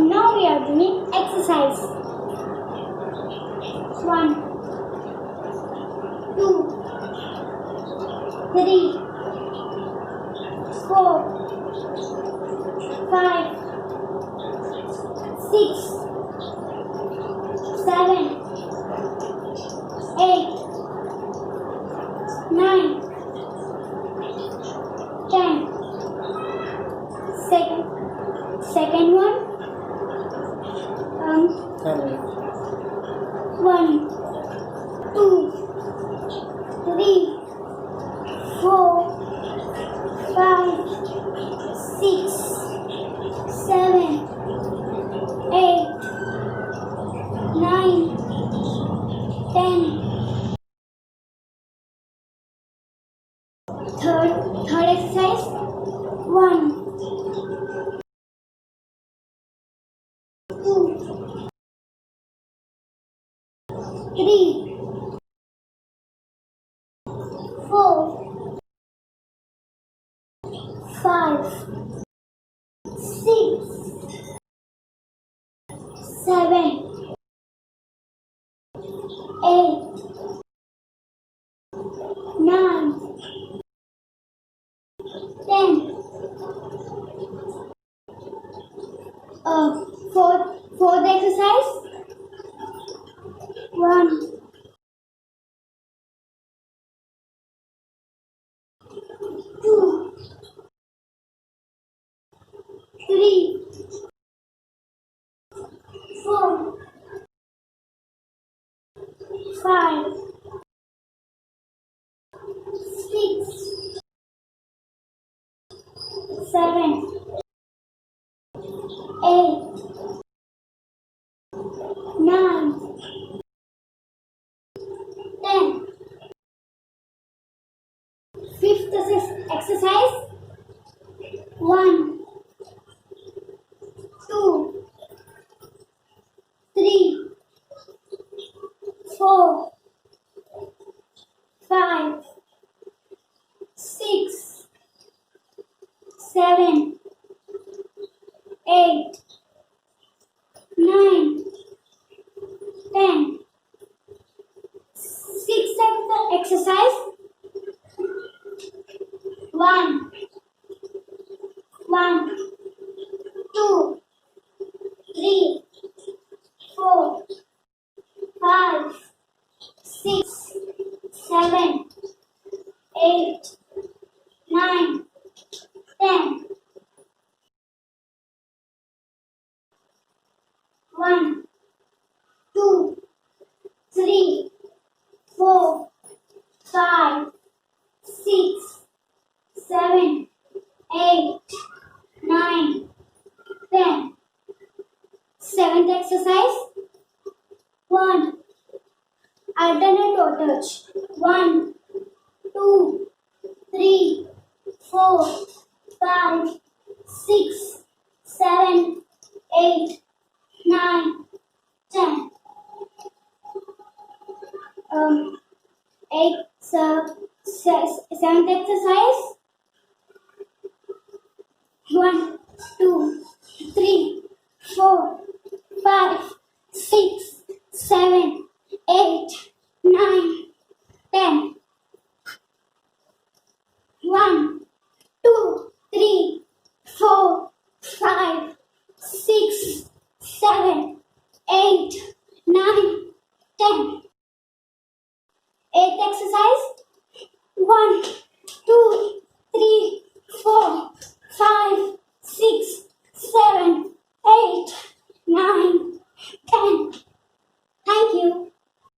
Now we are doing exercise. 1, 2, 3, 4, 5, 6, 7, 8, 9, 10. Second one. 1, 2, 3, 4, 5, 6, 7, 8, 9, 10. Third exercise. 1, 2, 3, 4, 5, 6, 7, 8, 9, 10. Fourth exercise. 1, 2, 3, 4, 5, 6, 7, 8, 9, 10. Fifth exercise. 1, 2, 3, 4, 5, 6, 7, 8, 9, 10. Sixth exercise. 1, 2, 3, 4, 5, 6, 7, 8, 9, 10. 1, 2, 3, 4, 5, 6, 7, 8, 9, 10. Seventh exercise. 1. Alternate toe touch. 1, 2, 3, 4, 5, 6, 7, 8, 9, 10. Seventh exercise. 1, 2, 3, 4, 5, 6, 7, 8, 9, 10. 1, 2, 3, 4, 5, 6, 7, 8, 9, 10. Eighth exercise. 1, 2, 3, 4, 5, 6,